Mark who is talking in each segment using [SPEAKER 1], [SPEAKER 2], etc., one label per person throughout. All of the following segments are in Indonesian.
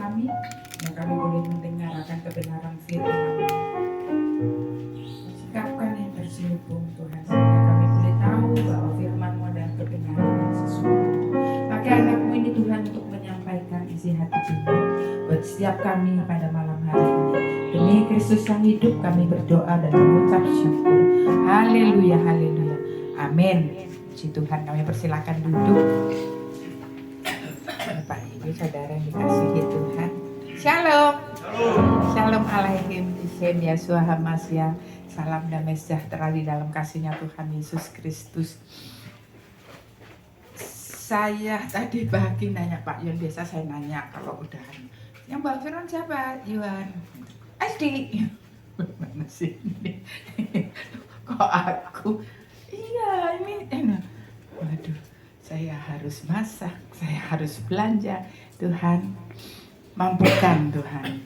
[SPEAKER 1] kami, yang kami boleh mendengar akan kebenaran firman. Sikapkan yang terselubung Tuhan, sehingga kami boleh tahu bahwa firman-Mu dan kebenaran yang sesungguhnya. Pakai anak-Mu ini Tuhan untuk menyampaikan isi hati kita buat setiap kami pada malam hari ini. Demi Kristus yang hidup kami berdoa dan mengucap syukur. Haleluya, haleluya. Amin. Puji Tuhan, kami persilakan duduk. Bapak Ibu Saudara yang dikasihi Tuhan. Shalom. Shalom alaikum. Isem Yeshua Hamasya. Salam damai sejahtera di dalam kasihnya Tuhan Yesus Kristus. Saya tadi pagi nanya Pak Yon, biasa saya nanya kalau udahan. Yang Mbak Firman siapa? Yuan. Asti. Mana sih ini? Kok aku? Iya, ini enak. Waduh, saya harus masak, saya harus belanja. Tuhan, mampukan Tuhan.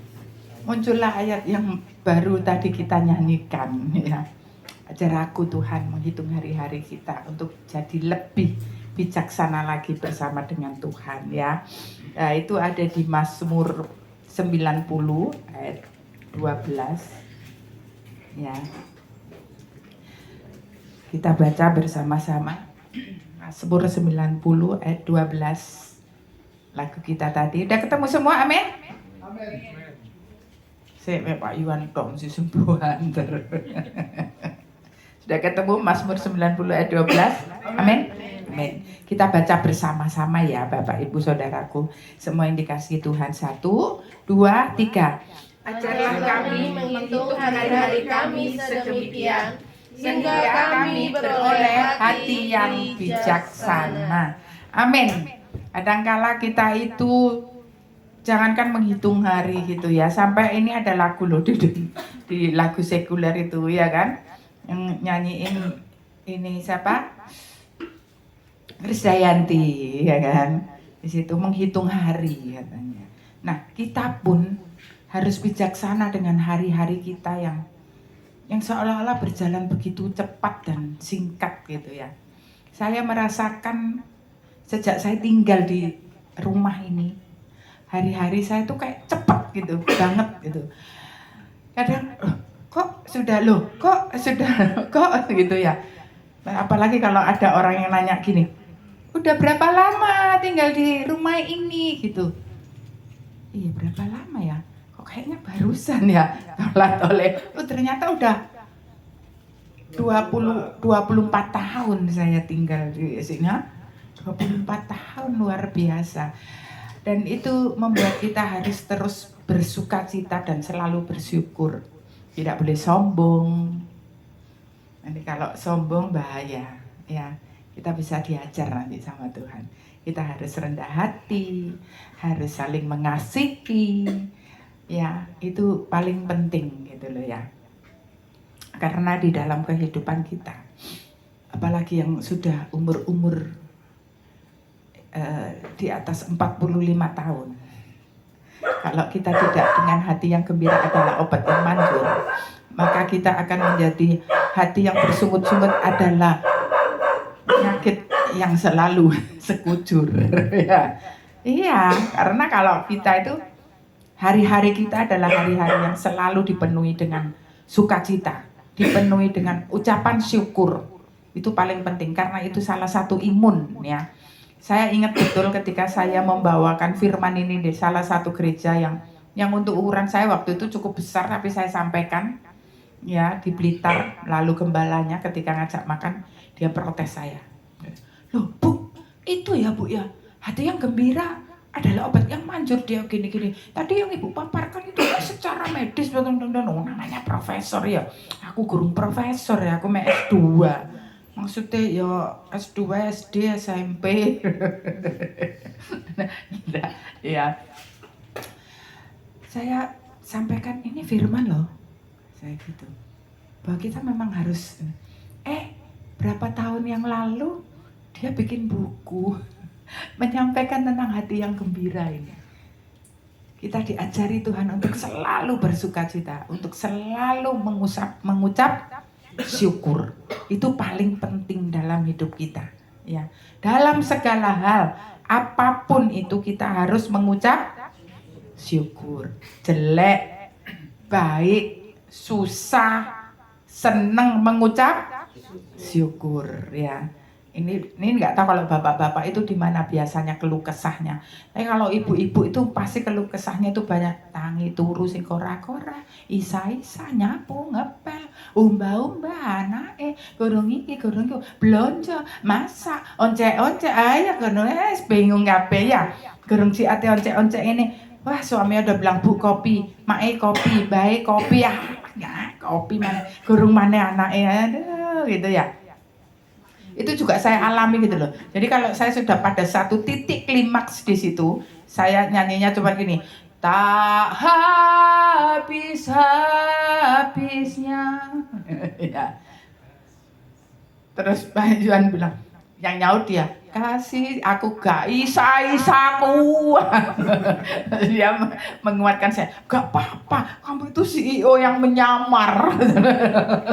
[SPEAKER 1] Muncullah ayat yang baru tadi kita nyanyikan, ya. Ajar aku Tuhan menghitung hari-hari kita untuk jadi lebih bijaksana lagi bersama dengan Tuhan, ya. Nah, itu ada di Mazmur 90 ayat 12, ya. Kita baca bersama-sama Mazmur 90 ayat 12. Lagu kita tadi udah ketemu semua, amin? Amin. Saya Pak Yuan dong si sembuhan terus. Sudah ketemu Mazmur 90 ayat 12. Amin. Amin. Kita baca bersama-sama ya Bapak Ibu Saudaraku. Semua yang dikasihi Tuhan. 1, 2, 3.
[SPEAKER 2] Ajarlah kami menghitung hari-hari kami sedemikian, sehingga kami beroleh
[SPEAKER 1] hati yang bijaksana. Amin. Kadangkala kita itu jangankan menghitung hari gitu ya. Sampai ini ada lagu loh di lagu sekuler itu ya kan. Yang nyanyiin ini siapa? Krisdayanti ya kan. Di situ menghitung hari katanya. Nah, kita pun harus bijaksana dengan hari-hari kita yang seolah-olah berjalan begitu cepat dan singkat gitu ya. Saya merasakan sejak saya tinggal di rumah ini, hari-hari saya tuh kayak cepat gitu, banget gitu. Kadang kok sudah gitu ya. Apalagi kalau ada orang yang nanya gini, udah berapa lama tinggal di rumah ini gitu. Iya berapa lama ya? Kayaknya barusan ya oleh ternyata udah 24 tahun saya tinggal di sini. 24 tahun luar biasa. Dan itu membuat kita harus terus bersukacita dan selalu bersyukur. Tidak boleh sombong. Nanti kalau sombong bahaya ya. Kita bisa diajar nanti sama Tuhan. Kita harus rendah hati, harus saling mengasihi. Ya, itu paling penting gitu loh ya. Karena di dalam kehidupan kita, apalagi yang sudah umur-umur di atas 45 tahun, kalau kita tidak dengan hati yang gembira adalah obat yang manjur, maka kita akan menjadi hati yang bersungut-sungut adalah penyakit yang selalu sekujur. Ya. Iya, karena kalau kita itu hari-hari kita adalah hari-hari yang selalu dipenuhi dengan sukacita, dipenuhi dengan ucapan syukur. Itu paling penting karena itu salah satu imun ya. Saya ingat betul ketika saya membawakan firman ini di salah satu gereja yang untuk ukuran saya waktu itu cukup besar, tapi saya sampaikan ya di Blitar. Lalu gembalanya ketika ngajak makan dia protes saya. Loh Bu, itu ya Bu ya, hati yang gembira adalah obat yang manjur, dia gini-gini. Tadi yang Ibu paparkan itu secara medis, namanya profesor ya. Aku guru profesor ya, aku S2. Maksudnya ya S2, SD, SMP. Nah, ya. Saya sampaikan ini firman loh. Saya gitu. Bahwa kita memang harus berapa tahun yang lalu dia bikin buku menyampaikan tentang hati yang gembira ini. Kita diajari Tuhan untuk selalu bersukacita, untuk selalu mengucap syukur. Itu paling penting dalam hidup kita, ya. Dalam segala hal, apapun itu kita harus mengucap syukur. Jelek, baik, susah, seneng mengucap syukur ya. Ini nggak tahu kalau bapak-bapak itu di mana biasanya keluh kesahnya. Tapi kalau ibu-ibu itu pasti keluh kesahnya itu banyak. Tangi turu sing kora-kora, isa-isa nyapu ngepel, umba-umba anake, gorong iki gorong iku, blonjo, masak, oncek-oncek ayo ngono bingung kabeh ya. Gorong siate oncek-oncek ini. Wah, suami udah bilang bu kopi, mae kopi, bae kopi ya kopi mana, gorong mana anake aduh gitu ya. Itu juga saya alami gitu loh. Jadi kalau saya sudah pada satu titik klimaks di situ, saya nyanyinya cuma gini, tak habis-habisnya. Ya. Terus Pak Yuan bilang, yang nyaut dia, kasih aku gak isa-isaku. Dia menguatkan saya, gak apa-apa, kamu itu CEO yang menyamar.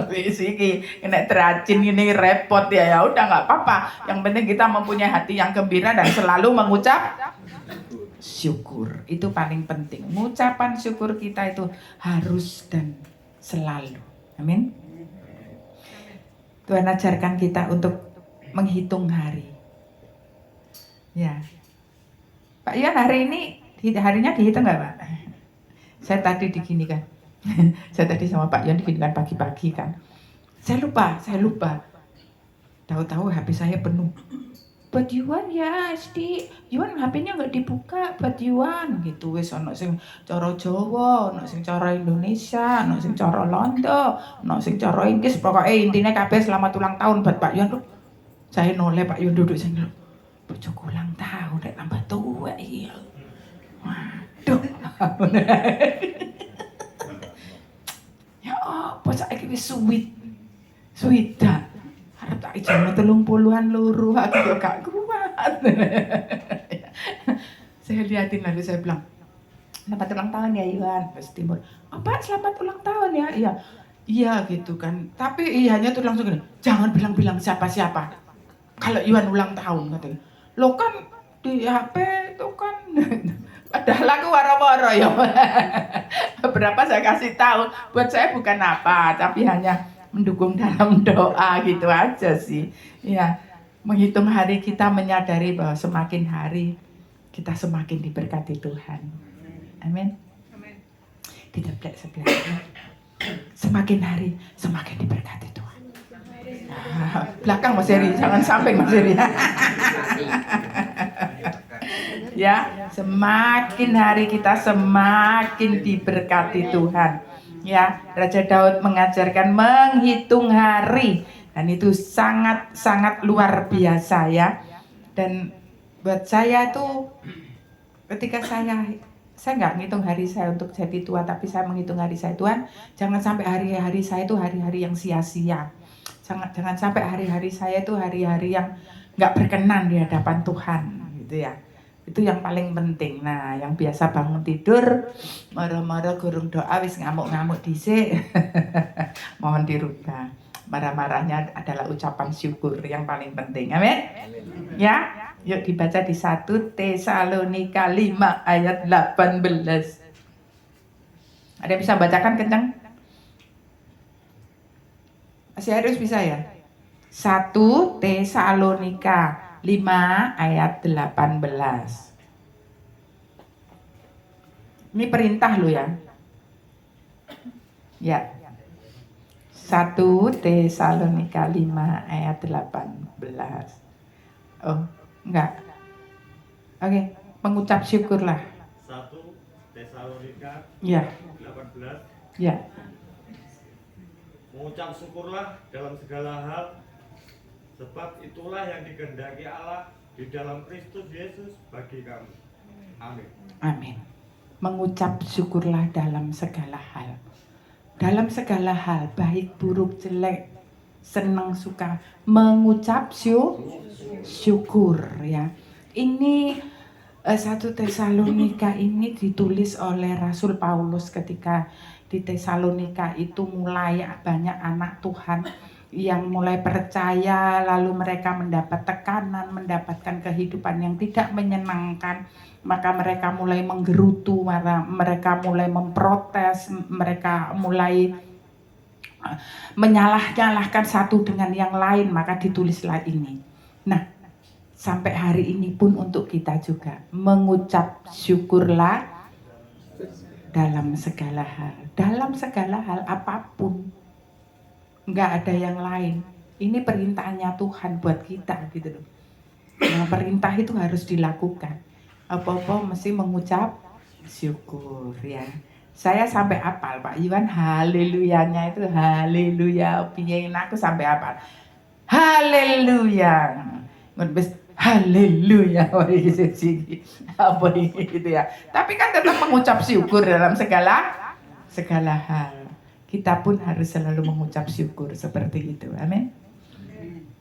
[SPEAKER 1] Siki kena teracin ini repot ya udah nggak apa-apa. Yang penting kita mempunyai hati yang gembira dan selalu mengucap syukur. Itu paling penting. Ucapan syukur kita itu harus dan selalu. Amin. Tuhan ajarkan kita untuk menghitung hari. Ya, Pak Ian hari ini harinya dihitung nggak Pak? Saya tadi diginikan. Saya tadi sama Pak Ian diginikan pagi-pagi kan. Saya lupa. Tahu-tahu HP saya penuh. Buat Yuan ya, Asti. Yuan HP-nya nggak dibuka buat Yuan gitu. Wes ono sing cara Jawa, ono sing cara Indonesia, ono sing cara Londo, ono sing cara Inggris. Pokoknya intinya kabeh selamat ulang tahun buat Pak Yuan. Saya noleh Pak Yuan duduk sing lho. Bojoku ulang tahun rek tambah tua iki. Waduh. Ya apa saiki wis suwida. Arep tak ijazah 30-an loro aku yo gak kuat. Saya liatin lalu saya bilang, selamat ulang tahun ya Iwan, Mas Timur. Apa selamat ulang tahun ya? Iya. Iya gitu kan. Tapi iyanya tuh langsung gini, jangan bilang-bilang siapa-siapa. Kalau Iwan ulang tahun katanya. Lo kan di HP itu kan padahal aku waro-waro ya. Berapa saya kasih tahu, buat saya bukan apa, tapi hanya mendukung dalam doa gitu aja sih. Ya, menghitung hari kita menyadari bahwa semakin hari kita semakin diberkati Tuhan. Amin. Diteplek sebelah. Semakin hari semakin diberkati Tuhan. Nah, belakang Mas Heri, jangan samping Mas Heri. Ya, semakin hari kita semakin diberkati Tuhan. Ya, Raja Daud mengajarkan menghitung hari dan itu sangat luar biasa ya. Dan buat saya tuh ketika saya nggak ngitung hari saya untuk jadi tua, tapi saya menghitung hari saya, Tuhan, jangan sampai hari-hari saya itu hari-hari yang sia-sia. Jangan sampai hari-hari saya itu hari-hari yang nggak berkenan di hadapan Tuhan gitu ya. Itu yang paling penting. Nah, yang biasa bangun tidur marah-marah gurung doa wis ngamuk-ngamuk dhisik. Mohon dirubah. Marah-marahnya adalah ucapan syukur yang paling penting. Amin. Ya, yuk dibaca di 1 Tesalonika 5 ayat 18. Ada yang bisa bacakan kencang? Masih harus bisa ya? 1 Tesalonika 5 ayat 18. Ini perintah lo ya. Ya. 1 Tesalonika 5 ayat 18. Oh, enggak. Oke, mengucap syukurlah.
[SPEAKER 3] 1 Tesalonika
[SPEAKER 1] Ya.
[SPEAKER 3] 18.
[SPEAKER 1] Ya.
[SPEAKER 3] Mengucap syukurlah dalam segala hal, sebab itulah yang dikehendaki Allah di dalam Kristus Yesus bagi kamu. Amin.
[SPEAKER 1] Amin. Mengucap syukurlah dalam segala hal. Dalam segala hal, baik buruk jelek, senang suka, mengucap syukur ya. Ini 1 Tesalonika ini ditulis oleh Rasul Paulus ketika di Tesalonika itu mulai banyak anak Tuhan yang mulai percaya, lalu mereka mendapat tekanan, mendapatkan kehidupan yang tidak menyenangkan. maka mereka mulai menggerutu, mereka mulai memprotes, mereka mulai menyalah-nyalahkan satu dengan yang lain, maka ditulislah ini. Nah, sampai hari ini pun untuk kita juga mengucap syukurlah dalam segala hal. Dalam segala hal apapun, nggak ada yang lain. Ini perintahnya Tuhan buat kita gitu loh. Nah, perintah itu harus dilakukan. Apa-apa mesti mengucap syukur ya. Saya sampai apal Pak Iwan, haleluyanya itu haleluya. Piye aku sampai apal. Haleluya. Ngebes haleluya. Apa gitu ya. Tapi kan tetap mengucap syukur dalam segala hal. Kita pun harus selalu mengucap syukur seperti itu. Amin.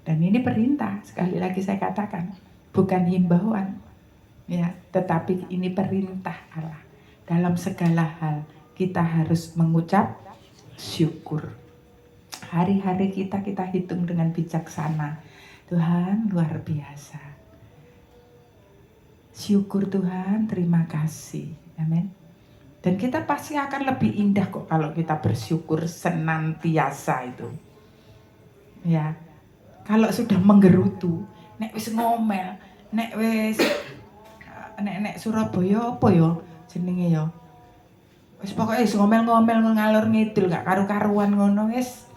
[SPEAKER 1] Dan ini perintah, sekali lagi saya katakan, bukan himbauan. Ya, tetapi ini perintah Allah. Dalam segala hal kita harus mengucap syukur. Hari-hari kita hitung dengan bijaksana. Tuhan luar biasa. Syukur Tuhan, terima kasih. Amin. Dan kita pasti akan lebih indah kok kalau kita bersyukur senantiasa itu. Ya. Kalau sudah menggerutu, nek wis ngomel, nek Surabaya apa ya jenenge ya. Wis pokoke wis ngomel-ngomel ngalor ngidul gak karu-karuan ngono wis.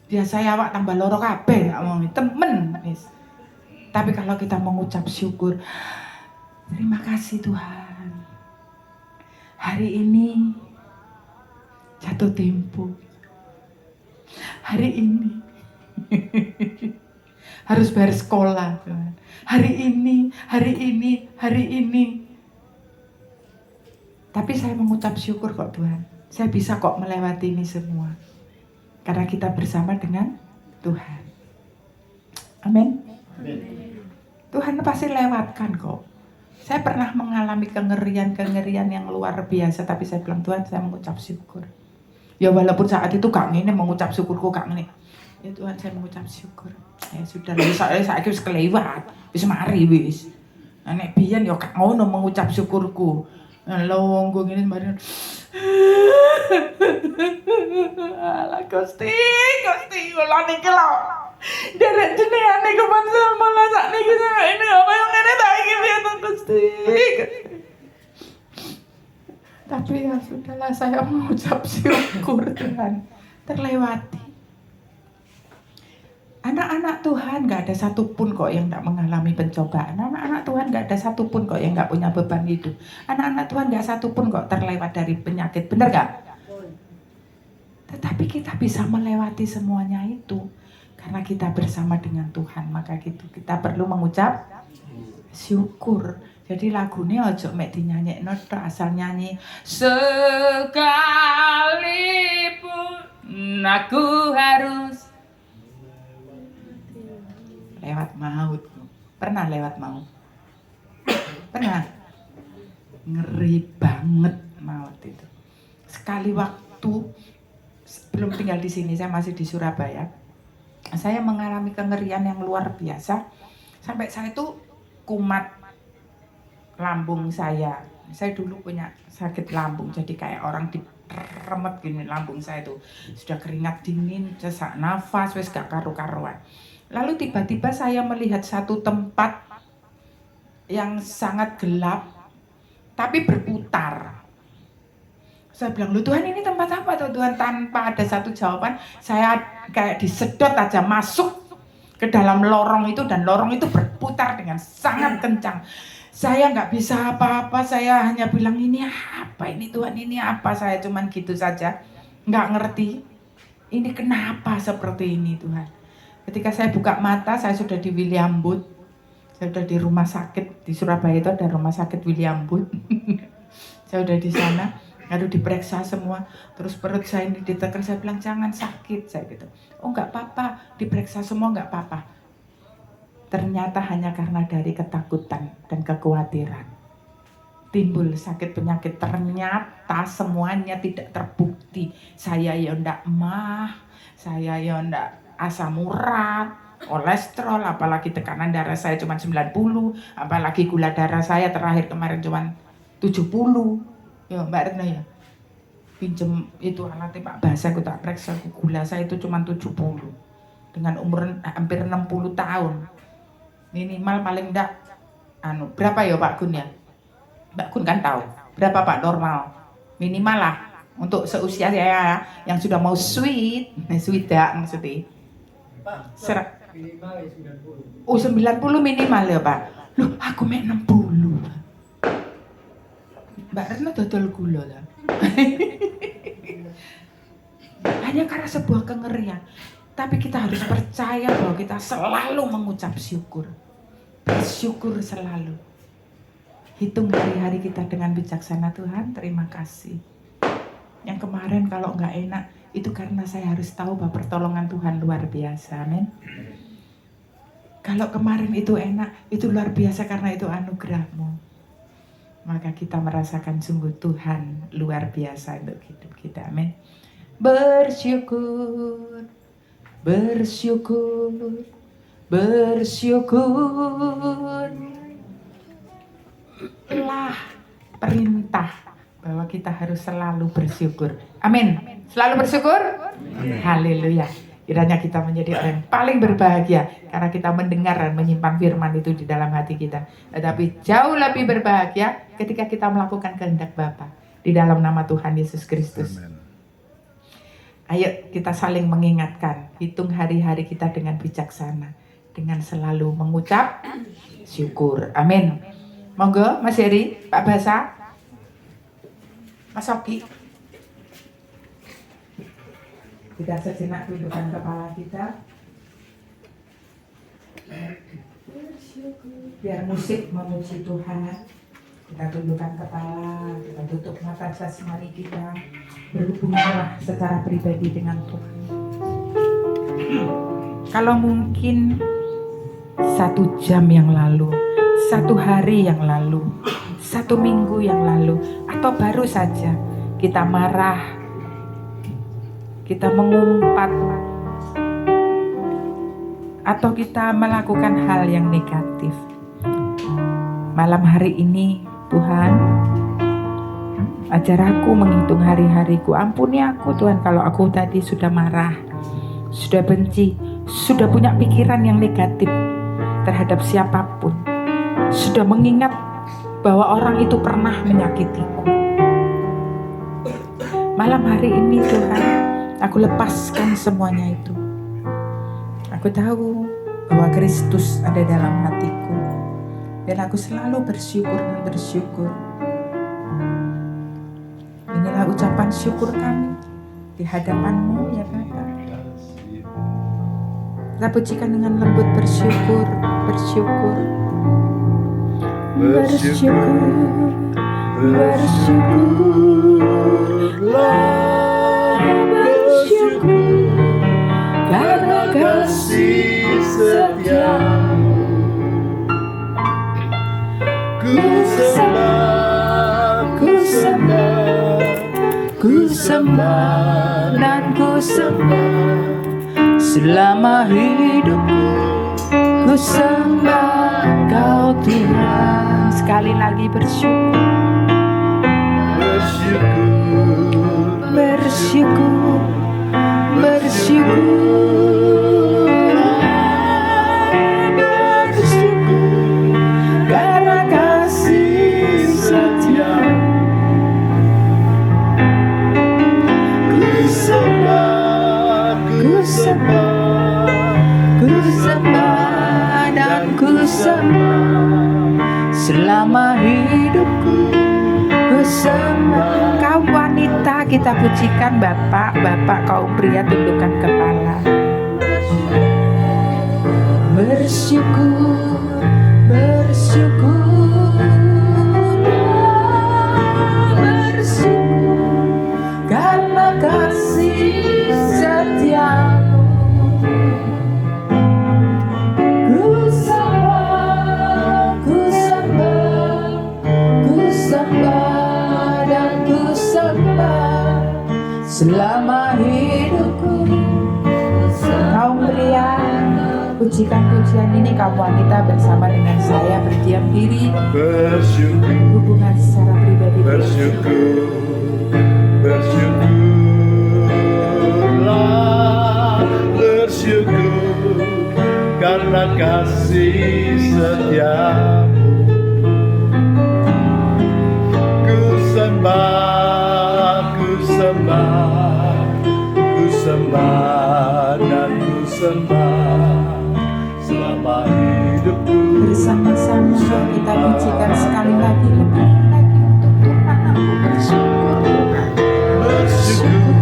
[SPEAKER 1] Biasa ya awak tambah loro kabeh gak ngono temen wis. Tapi kalau kita mengucap syukur, terima kasih Tuhan. Hari ini jatuh tempo. Hari ini harus bayar sekolah Tuhan. Hari ini. Tapi saya mengucap syukur kok Tuhan. Saya bisa kok melewati ini semua. Karena kita bersama dengan Tuhan. Amin. Tuhan pasti lewatkan kok. Saya pernah mengalami kengerian yang luar biasa. Tapi saya bilang Tuhan, saya mengucap syukur. Ya walaupun saat itu gak ngene mengucap syukurku gak ngene. Ya Tuhan, saya mengucap syukur. Ya sudah, saya wis kelewat, wis mari wis. Nek biyen ya gak ngono mengucap syukurku. Longgo ngene mari. Ala Gusti kula niki lho. Derek jenengane kepancen malah sakniki ini apa yang ngene ta iki piye to Gusti. Tapi ya sudahlah, saya mengucap syukur Tuhan terlewati. Anak-anak Tuhan gak ada satupun kok yang gak mengalami pencobaan. Anak-anak Tuhan gak ada satupun kok yang gak punya beban hidup. Anak-anak Tuhan gak satupun kok terlewat dari penyakit. Bener gak? Tetapi kita bisa melewati semuanya itu karena kita bersama dengan Tuhan. Maka gitu kita perlu mengucap syukur. Jadi lagunya ojo mek dinyanyekno tok, asal nyanyi sekalipun aku harus lewat maut. Pernah lewat maut? Pernah? Ngeri banget maut itu. Sekali waktu belum tinggal di sini, saya masih di Surabaya. Saya mengalami kengerian yang luar biasa. Sampai saya itu kumat lambung saya. Saya dulu punya sakit lambung, jadi kayak orang diremet gini lambung saya itu. Sudah keringat dingin, sesak nafas, wis gak karu-karuan. Lalu tiba-tiba saya melihat satu tempat yang sangat gelap, tapi berputar. Saya bilang, "Loh Tuhan, ini tempat apa tuh Tuhan?" Tanpa ada satu jawaban, saya kayak disedot aja masuk ke dalam lorong itu, dan lorong itu berputar dengan sangat kencang. Saya nggak bisa apa-apa, saya hanya bilang, "Ini apa ini Tuhan, ini apa?" Saya cuman gitu saja, nggak ngerti. Ini kenapa seperti ini Tuhan? Ketika saya buka mata, saya sudah di William Booth. Saya sudah di rumah sakit, di Surabaya itu ada rumah sakit William Booth. Saya udah di sana, lalu diperiksa semua. Terus perut saya ini ditekan, saya bilang, "Jangan sakit," saya gitu. "Oh nggak apa-apa, diperiksa semua nggak apa-apa." Ternyata hanya karena dari ketakutan dan kekhawatiran timbul sakit penyakit. Ternyata semuanya tidak terbukti. Saya ya ndak emah, saya ya ndak asam urat, kolesterol, apalagi tekanan darah saya cuma 90, apalagi gula darah saya terakhir kemarin cuma 70. Ya Mbak Retno ya, pinjem itu alatnya Pak Basa, aku tak periksa, gula saya itu cuma 70 dengan umur hampir 60 tahun. Minimal paling enggak berapa ya Pak Gun ya? Mbak Gun kan tahu berapa Pak normal minimal lah untuk seusia saya yang sudah mau sweet maksudnya
[SPEAKER 4] Minimal 90.
[SPEAKER 1] Oh 90 minimal ya Pak. Loh aku mek 60. Mbak Retno dodol gula lah. Hanya karena sebuah kengerian. Tapi kita harus percaya bahwa kita selalu mengucap syukur. Bersyukur selalu. Hitung hari-hari kita dengan bijaksana. Tuhan terima kasih. Yang kemarin kalau nggak enak itu karena saya harus tahu bahwa pertolongan Tuhan luar biasa. Amin. Kalau kemarin itu enak, itu luar biasa karena itu anugerah-Mu. Maka kita merasakan sungguh Tuhan luar biasa untuk hidup kita. Amin. Bersyukur, bersyukur, bersyukur. Lah perintah bahwa kita harus selalu bersyukur. Amin. Selalu bersyukur? Haleluya. Kiranya kita menjadi orang yang paling berbahagia karena kita mendengar dan menyimpan firman itu di dalam hati kita. Tetapi jauh lebih berbahagia ketika kita melakukan kehendak Bapa di dalam nama Tuhan Yesus Kristus. Ayo kita saling mengingatkan, hitung hari-hari kita dengan bijaksana, dengan selalu mengucap syukur. Amin. Monggo Mas Heri, Pak Basa, Mas Oki. Kita sejenak tundukkan kepala kita. Biar musik memuji Tuhan. Kita tundukkan kepala, kita tutup mata jasmani kita. Berhubunganlah secara pribadi dengan Tuhan. Kalau mungkin 1 jam yang lalu, 1 hari yang lalu, 1 minggu yang lalu, atau baru saja kita marah, kita mengumpat, atau kita melakukan hal yang negatif. Malam hari ini Tuhan, ajar aku menghitung hari-hariku. Ampuni aku Tuhan kalau aku tadi sudah marah, sudah benci, sudah punya pikiran yang negatif terhadap siapapun, sudah mengingat bahwa orang itu pernah menyakitiku. Malam hari ini Tuhan, aku lepaskan semuanya itu. Aku tahu bahwa Kristus ada dalam hatiku. Dan aku selalu bersyukur dan bersyukur. Inilah ucapan syukur kami di hadapan-Mu ya Bapa. Kita pujikan dengan lembut, bersyukur, bersyukur. Bersyukur, bersyukurlah, bersyukur karena kasih setiamu. Ku sembah, ku sembah, ku sembah dan ku sembah selama hidupku. Ku sembah Kau Tuhan. Sekali lagi bersyukur, bersyukur, bersyukur, bersyukur, bersyukur karena kasih setiamu. Ku sembah, ku sembah, ku sembah dan ku sembah selama hidupku. Ku sembah. Kaum wanita kita pujikan Bapak, Bapak kaum pria tundukkan kepala. Bersyukur, bersyukur, bersyukur karena kasih setiamu. Ku sembah, ku sembah, ku sembah dan ku sembah selama hidupku. Kaum pria pujikan pujian ini kaum wanita bersama dengan saya berdiam diri,
[SPEAKER 4] bersyukur,
[SPEAKER 1] hubungan secara pribadi.
[SPEAKER 4] bersyukur, bersyukurlah, bersyukur karena kasih setiamu. Ku sembah, ku sembah, ku sembah dan ku sembah selama hidupku.
[SPEAKER 1] Bersama-sama kita pujikan sekali lagi, lebih lagi untuk Tuhan. Aku bersyukur Tuhan.
[SPEAKER 4] Bersyukur,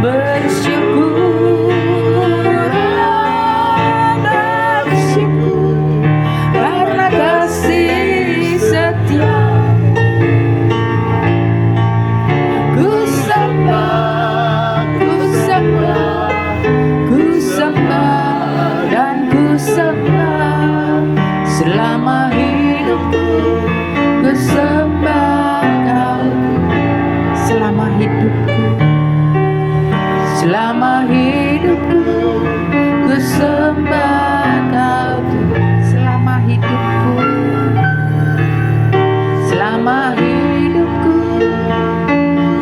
[SPEAKER 1] Bersyukur, bersyukur karena kasih setia. Ku sembah, ku sembah, ku sembah dan ku sembah selama hidupku. Ku sembah Kau selama hidupku. Selama hidupku, ku sembah Kau selama hidupku. Selama hidupku,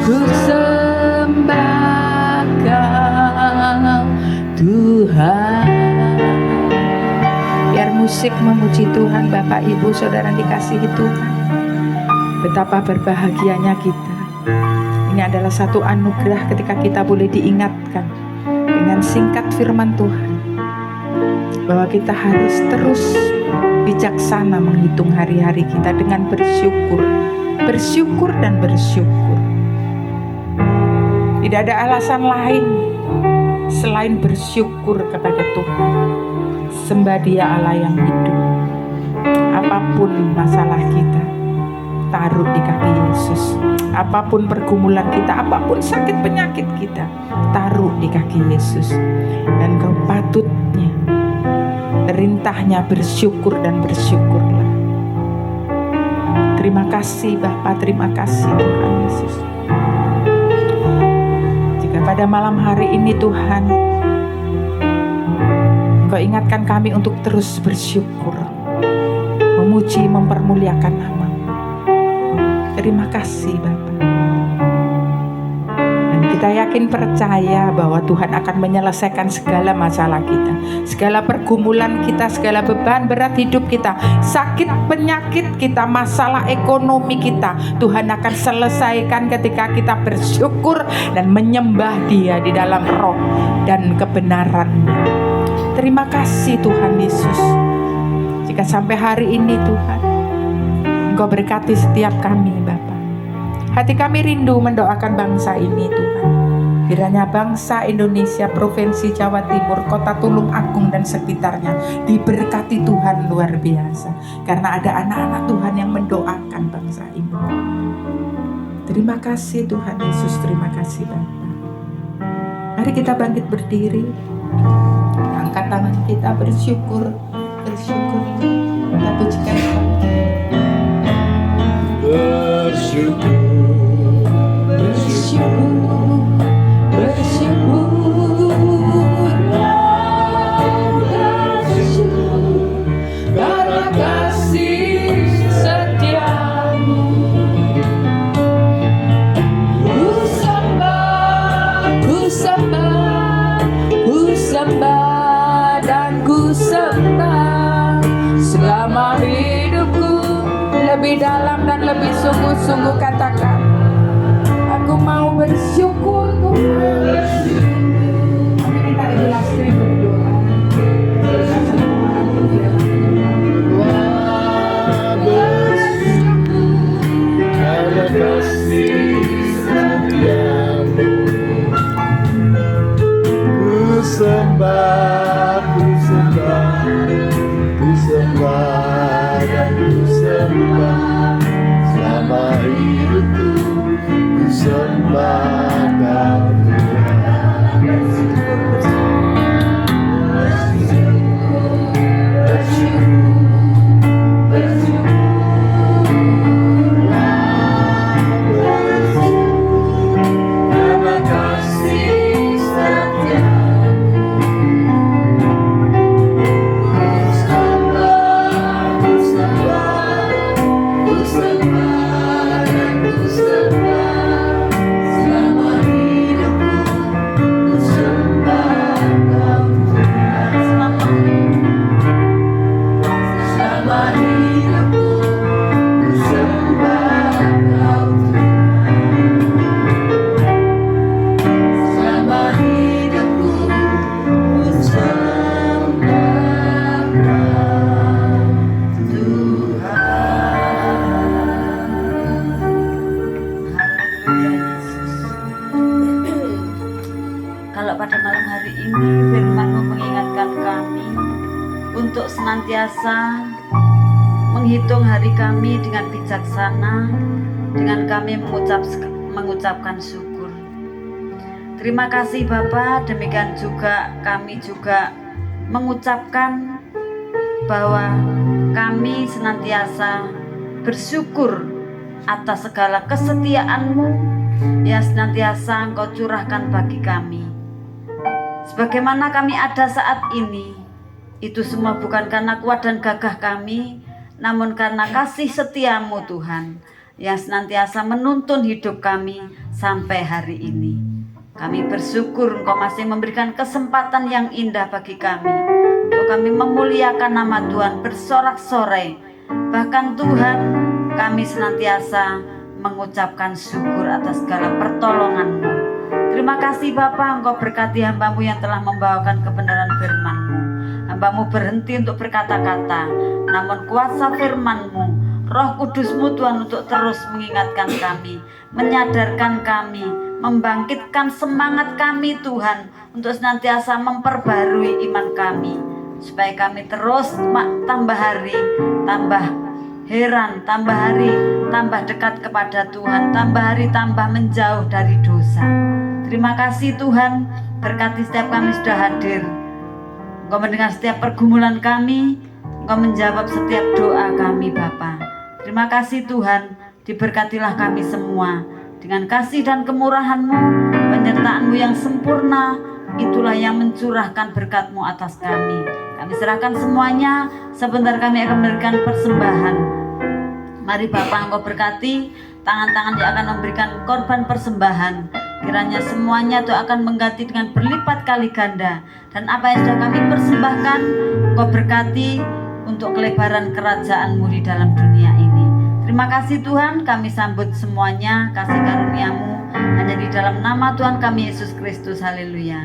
[SPEAKER 1] ku sembah Kau Tuhan. Biar musik memuji Tuhan, Bapak Ibu Saudara dikasihi Tuhan. Betapa berbahagianya kita. Ini adalah satu anugerah ketika kita boleh diingatkan dengan singkat firman Tuhan bahwa kita harus terus bijaksana menghitung hari-hari kita dengan bersyukur, bersyukur dan bersyukur. Tidak ada alasan lain selain bersyukur kepada Tuhan. Sembah Dia Allah yang hidup. Apapun masalah kita, taruh di kaki Yesus. Apapun pergumulan kita, apapun sakit penyakit kita, taruh di kaki Yesus. Dan kau patutnya, perintahnya bersyukur dan bersyukurlah. Terima kasih Bapa, terima kasih Tuhan Yesus. Jika pada malam hari ini Tuhan, Engkau ingatkan kami untuk terus bersyukur, memuji, mempermuliakan nama. Terima kasih Bapa. Dan kita yakin percaya bahwa Tuhan akan menyelesaikan segala masalah kita, segala pergumulan kita, segala beban berat hidup kita, sakit penyakit kita, masalah ekonomi kita. Tuhan akan selesaikan ketika kita bersyukur dan menyembah Dia di dalam roh dan kebenaran-Nya. Terima kasih Tuhan Yesus. Jika sampai hari ini Tuhan, Engkau berkati setiap kami Bapa. Hati kami rindu mendoakan bangsa ini Tuhan. Kiranya bangsa Indonesia, Provinsi Jawa Timur, Kota Tulung Agung dan sekitarnya diberkati Tuhan luar biasa. Karena ada anak-anak Tuhan yang mendoakan bangsa ini. Terima kasih Tuhan Yesus, terima kasih Bapa. Mari kita bangkit berdiri. Angkat tangan kita bersyukur, bersyukur. Kita pujikan Tuhan.
[SPEAKER 4] bersyukur,
[SPEAKER 1] Bersyukur, bersyukur karena kasih setiamu. Ku sembah, ku sembah, ku sembah dan ku sembah selama hidupku. Lebih dalam dan lebih sungguh-sungguh katakan, aku mau bersyukur Tuhan. Mari kita ikhlaskan berdoa.
[SPEAKER 4] karena kasih setiamu. Ku sembah, ku sembah, ku sembah dan ku sembah selama hidupku. Ku sembah dan
[SPEAKER 5] senantiasa menghitung hari kami dengan bijaksana, dengan kami mengucapkan syukur. Terima kasih Bapa, demikian juga kami juga mengucapkan bahwa kami senantiasa bersyukur atas segala kesetiaan-Mu yang senantiasa Engkau curahkan bagi kami. Sebagaimana kami ada saat ini, itu semua bukan karena kuat dan gagah kami, namun karena kasih setia-Mu Tuhan, yang senantiasa menuntun hidup kami sampai hari ini. Kami bersyukur Engkau masih memberikan kesempatan yang indah bagi kami, untuk kami memuliakan nama Tuhan bersorak-sorai. Bahkan Tuhan, kami senantiasa mengucapkan syukur atas segala pertolongan-Mu. Terima kasih Bapa, Engkau berkati hamba-Mu yang telah membawakan kebenaran firman-Mu. Hamba-Mu berhenti untuk berkata-kata, namun kuasa firman-Mu, Roh Kudus-Mu Tuhan untuk terus mengingatkan kami, menyadarkan kami, membangkitkan semangat kami Tuhan, untuk senantiasa memperbarui iman kami, supaya kami terus tambah hari, tambah heran, tambah hari, tambah dekat kepada Tuhan, tambah hari, tambah menjauh dari dosa. Terima kasih Tuhan, berkati setiap kami sudah hadir. Engkau mendengar setiap pergumulan kami, Engkau menjawab setiap doa kami Bapa. Terima kasih Tuhan, diberkatilah kami semua dengan kasih dan kemurahan-Mu, penyertaan-Mu yang sempurna, itulah yang mencurahkan berkat-Mu atas kami. Kami serahkan semuanya, sebentar kami akan memberikan persembahan. Mari Bapa, Engkau berkati tangan-tangan yang akan memberikan korban persembahan. Kiranya semuanya Tuhan akan mengganti dengan berlipat kali ganda. Dan apa yang sudah kami persembahkan, Engkau berkati untuk kelebaran kerajaan-Mu di dalam dunia ini. Terima kasih Tuhan, kami sambut semuanya kasih karunia-Mu hanya di dalam nama Tuhan kami Yesus Kristus. Haleluya.